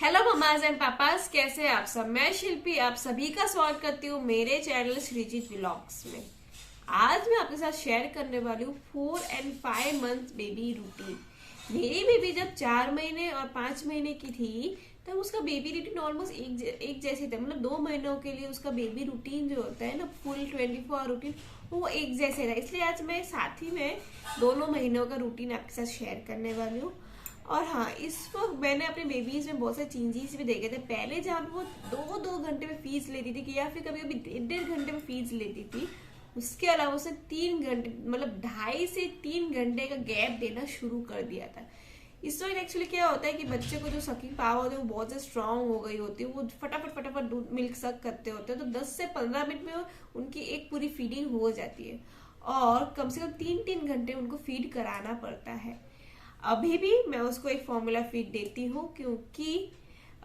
Hello mama's and papa's, कैसे हैं आप सब। मैं शिल्पी आप सभी का स्वागत करती हूँ मेरे चैनल श्रीजीत व्लॉग्स में। आज मैं आपके साथ शेयर करने वाली हूँ 4 and 5 months बेबी रूटीन। मेरी बेबी जब 4 महीने और 5 महीने की थी तब उसका बेबी रूटीन ऑलमोस्ट एक जैसे था। मतलब 2 महीनों के लिए उसका बेबी रूटीन जो होता है ना, फुल 24 रूटीन, वो एक जैसे था। इसलिए आज मैं साथ ही में दोनों महीनों का रूटीन आपके साथ शेयर करने वाली हूँ। और हाँ, इस वक्त मैंने अपने बेबीज में बहुत सारे चेंजेस भी देखे थे। पहले जहाँ पे वो 2-2 घंटे में फीस लेती थी कि या फिर कभी कभी 1.5 घंटे में फीस लेती थी, उसके अलावा उसने 3 घंटे, मतलब 2.5 से 3 घंटे का गैप देना शुरू कर दिया था। इस वक्त एक्चुअली क्या होता है कि बच्चे को जो सकिंग पावर होती है वो बहुत ज्यादा स्ट्रांग हो गई होती है। वो फटाफट फटाफट दूध मिल्क सक करते होते हैं, तो 10 से 15 मिनट में उनकी एक पूरी फीडिंग हो जाती है। और कम से कम 3-3 घंटे उनको फीड कराना पड़ता है। अभी भी मैं उसको एक फॉर्मूला फीड देती हूँ, क्योंकि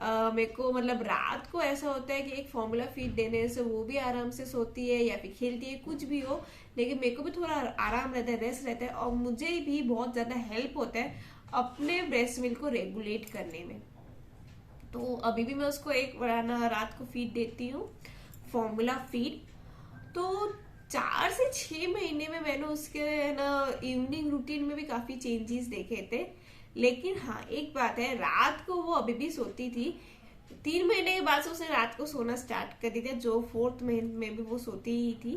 मेरे को मतलब रात को ऐसा होता है कि एक फॉर्मूला फीड देने से वो भी आराम से सोती है या फिर खेलती है, कुछ भी हो, लेकिन मेरे को भी थोड़ा आराम रहता है, रेस्ट रहता है, और मुझे भी बहुत ज्यादा हेल्प होता है अपने ब्रेस्ट मिल्क को रेगुलेट करने में। तो अभी भी मैं उसको एक रात को फीड देती हूँ, फॉर्मूला फीड। तो 4 से 6 महीने में मैंने उसके है ना इवनिंग रूटीन में भी काफी चेंजेस देखे थे। लेकिन हाँ, एक बात है, रात को वो अभी भी सोती थी। 3 महीने के बाद से उसने रात को सोना स्टार्ट कर दिया, जो 4th महीने में भी वो सोती ही थी।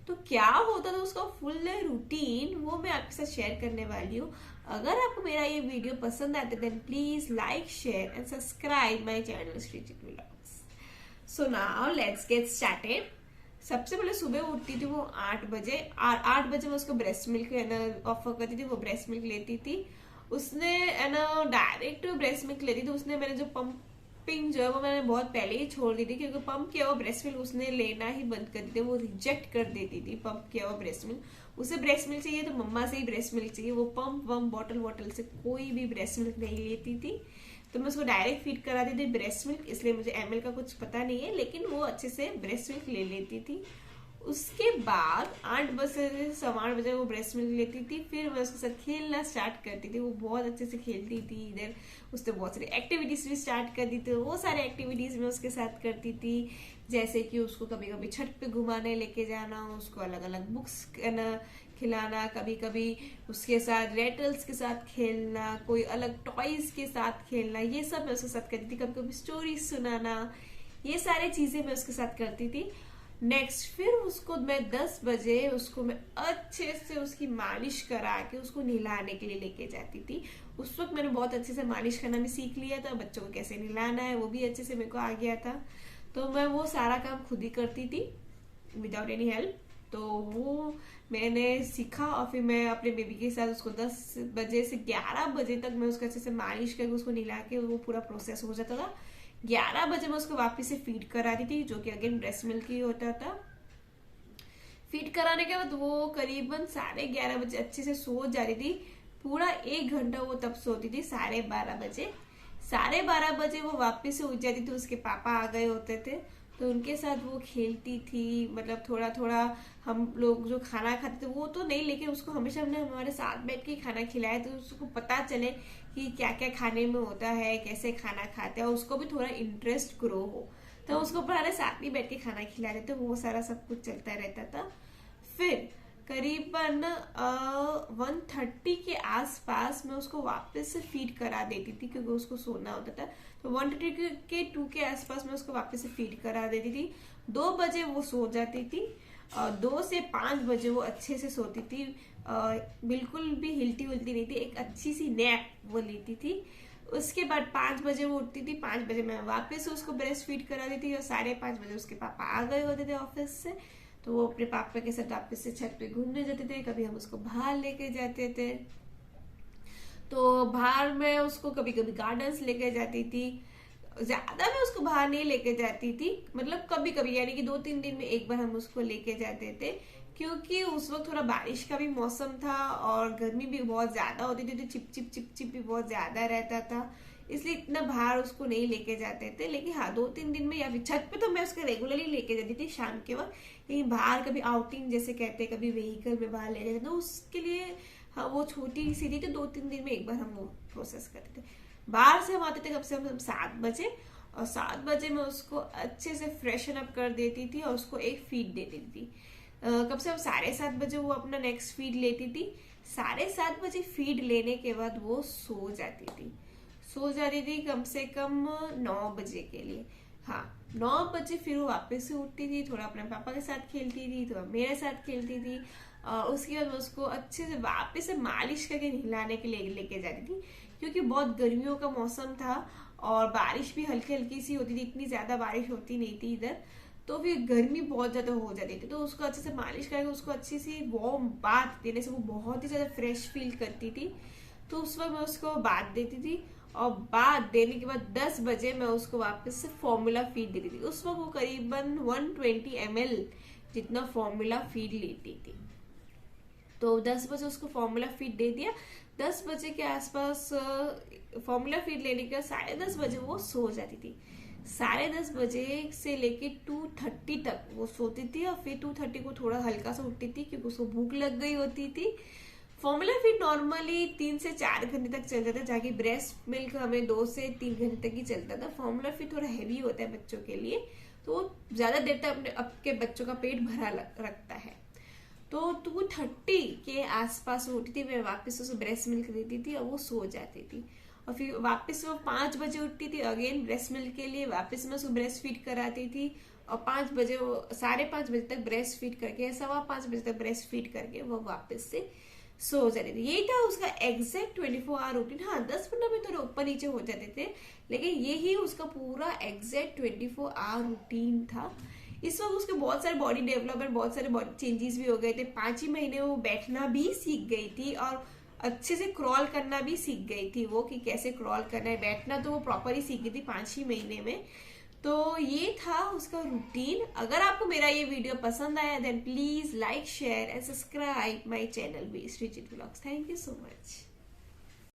तो क्या होता था उसका फुल रूटीन, वो मैं आपके साथ शेयर करने वाली हूँ। अगर आपको मेरा ये वीडियो पसंद आता है then please like, share and subscribe my channel Sreejith vlogs. So now let's get started. सबसे पहले सुबह उठती थी वो 8 बजे, और 8 बजे मैं उसको ब्रेस्ट मिल्क है ना ऑफर करती थी, वो ब्रेस्ट मिल्क लेती थी। उसने है ना डायरेक्ट ब्रेस्ट मिल्क लेती थी। उसने मैंने जो पंपिंग जो है वो मैंने बहुत पहले ही छोड़ दी थी, क्योंकि पंप किया हुआ ब्रेस्ट मिल्क उसने लेना ही बंद कर दी थी। वो रिजेक्ट कर देती थी पंप किया हुआ ब्रेस्ट मिल्क। उसे ब्रेस्ट मिल्क चाहिए तो मम्मा से ही ब्रेस्ट मिल्क चाहिए, वो पंप वम बॉटल वॉटल से कोई भी ब्रेस्ट मिल्क नहीं लेती थी। तो मैं उसको डायरेक्ट फीड करा दी थी ब्रेस्ट मिल्क, इसलिए मुझे एमएल का कुछ पता नहीं है, लेकिन वो अच्छे से ब्रेस्ट मिल्क ले लेती थी। उसके बाद 8 बजे से 8:15 बजे वो ब्रेस्ट मिल्क लेती थी। फिर मैं उसके साथ खेलना स्टार्ट करती थी। वो बहुत अच्छे से खेलती थी। इधर उसने बहुत सारी एक्टिविटीज भी स्टार्ट कर दी थी, वो सारे एक्टिविटीज मैं उसके साथ करती थी। जैसे कि उसको कभी कभी छत पे घुमाने लेके जाना, उसको अलग अलग बुक्स खिलाना, कभी कभी उसके साथ रेटल्स के साथ खेलना, कोई अलग टॉयज के साथ खेलना, ये सब मैं उसके साथ करती थी। कभी कभी स्टोरी सुनाना, ये सारी चीजें मैं उसके साथ करती थी। नेक्स्ट फिर उसको मैं 10 बजे उसको मैं अच्छे से उसकी मालिश करा के उसको नहलाने के लिए लेके जाती थी। उस वक्त मैंने बहुत अच्छे से मालिश करना भी सीख लिया था, बच्चों को कैसे नहलाना है वो भी अच्छे से मेरे को आ गया था। तो मैं वो सारा काम खुद ही करती थी विदाउट एनी हेल्प। तो वो मैंने सीखा, और फिर मैं अपने बेबी के साथ उसको 10 बजे से 11 बजे तक मैं उसको अच्छे से मालिश करके उसको नहला के वो पूरा प्रोसेस हो जाता था। 11 बजे मैं उसको वापस से फीड करा दी थी, जो कि अगेन ब्रेस्ट मिल्क ही होता था। फीड कराने के बाद वो करीबन 11:30 बजे अच्छे से सो जा रही थी। पूरा 1 घंटा वो तब सोती थी 12:30 बजे। 12:30 बजे वो वापस से उठ जाती थी, उसके पापा आ गए होते थे, तो उनके साथ वो खेलती थी। मतलब थोड़ा थोड़ा हम लोग जो खाना खाते थे वो तो नहीं, लेकिन उसको हमेशा हमने हमारे साथ बैठ के खाना खिलाया, तो उसको पता चले कि क्या क्या खाने में होता है, कैसे खाना खाते हैं, और उसको भी थोड़ा इंटरेस्ट ग्रो हो। तो उसको पहले साथ में बैठ के खाना खिला रहे थे, वो सारा सब कुछ चलता रहता था। फिर करीबन 1:30 के आसपास मैं उसको वापस से फीड करा देती थी, क्योंकि उसको सोना होता था। तो 1:30 के 2 के आसपास मैं उसको वापस से फीड करा देती थी। 2 बजे वो सो जाती थी, और 2 से 5 बजे वो अच्छे से सोती थी। बिल्कुल भी हिलती उलती नहीं थी, एक अच्छी सी नैप वो लेती थी। उसके बाद 5 बजे वो उठती थी। 5 बजे मैं वापस उसको ब्रेस्ट फीड करा दी थी, और 5:30 बजे उसके पापा आ गए होते थे ऑफिस से, तो वो अपने पापा के साथ वापस से छत पे घूमने जाते थे। कभी हम उसको बाहर लेके जाते थे, तो बाहर में उसको कभी कभी गार्डन्स लेके जाती थी। ज्यादा मैं उसको बाहर नहीं लेके जाती थी, मतलब कभी कभी, यानी कि 2-3 दिन में एक बार हम उसको लेके जाते थे, क्योंकि उस वक्त थोड़ा बारिश का भी मौसम था और गर्मी भी बहुत ज्यादा होती थी, तो चिप चिप चिप चिप भी बहुत ज्यादा रहता था, इसलिए इतना बाहर उसको नहीं लेके जाते थे। लेकिन हाँ, 2-3 दिन में, या फिर छत पे तो मैं उसको रेगुलरली लेके जाती थी शाम के वक्त। लेकिन बाहर कभी आउटिंग जैसे कहते हैं, कभी व्हीकल में बाहर ले जाते, तो उसके लिए हाँ वो छोटी सी थी, तो 2-3 दिन में एक बार हम वो प्रोसेस करते थे। बाहर से हम आते थे कम से कम 7 बजे, और 7 बजे मैं उसको अच्छे से फ्रेशन अप कर देती थी और उसको एक फीड दे देती थी। कम से कम 7:30 बजे वो अपना नेक्स्ट फीड लेती थी। 7:30 बजे फीड लेने के बाद वो सो जाती थी कम से कम 9 बजे के लिए। हाँ, 9 बजे फिर वो वापस से उठती थी, थोड़ा अपने पापा के साथ खेलती थी, थोड़ा मेरे साथ खेलती थी, और उसके बाद मैं उसको अच्छे से वापस से मालिश करके नहलाने के लिए लेके जाती थी, क्योंकि बहुत गर्मियों का मौसम था और बारिश भी हल्की हल्की सी होती थी, इतनी ज्यादा बारिश होती नहीं थी इधर, तो फिर गर्मी बहुत ज्यादा हो जाती थी। तो उसको अच्छे से मालिश करके उसको अच्छी सी वार्म बाथ देने से वो बहुत ही ज्यादा फ्रेश फील करती थी। तो उस वक्त मैं उसको बाथ देती थी, और बाथ देने के बाद 10 बजे मैं उसको वापस से फॉर्मूला फीड देती थी। उस वक्त वो करीबन 120 ml जितना फॉर्मूला फीड लेती थी। तो 10 बजे उसको फॉर्मूला फीड दे दिया। 10 बजे के आसपास फॉर्मूला फीड लेने के 10:30 बजे वो सो जाती थी। 10:30 बजे से लेके 2:30 तक वो सोती थी, और फिर 2:30 को थोड़ा हल्का सा उठती थी क्योंकि उसको भूख लग गई होती थी। फॉर्मूला फीड नॉर्मली 3 से 4 घंटे तक चलता था, जाके ब्रेस्ट मिल्क हमें 2 से 3 घंटे तक ही चलता था। फॉर्मूला फीड थोड़ा हैवी होता है बच्चों के लिए, तो वो ज्यादा देर तक अपने आपके बच्चों का पेट भरा रखता है। तो 2:30 के आसपास वो उठती थी, मैं वापस उसे ब्रेस्ट मिल्क देती थी और वो सो जाती थी। और फिर वापस वो 5 बजे उठती थी अगेन ब्रेस्ट मिल्क के लिए, वापस मैं उसको ब्रेस्ट फीड कराती थी, और 5 बजे वो 5:30 बजे तक ब्रेस्ट फीड करके 5:15 बजे तक ब्रेस्ट फीड करके वो वापस से सो जाती थी। यही था उसका एग्जैक्ट 24 आवर रूटीन। हाँ, 10-15 मिनट थोड़े ऊपर नीचे हो जाते थे, लेकिन यही उसका पूरा एग्जैक्ट 24 आवर रूटीन था। इस वक्त उसके बहुत सारे बॉडी डेवलपमेंट, बहुत सारे बॉडी चेंजेस भी हो गए थे। 5 ही महीने वो बैठना भी सीख गई थी, और अच्छे से क्रॉल करना भी सीख गई थी वो, कि कैसे क्रॉल करना है, बैठना तो वो प्रॉपर ही सीख गई थी 5 ही महीने में। तो ये था उसका रूटीन। अगर आपको मेरा ये वीडियो पसंद आया then please like, share and subscribe my channel Sreejith vlogs. Thank you so much.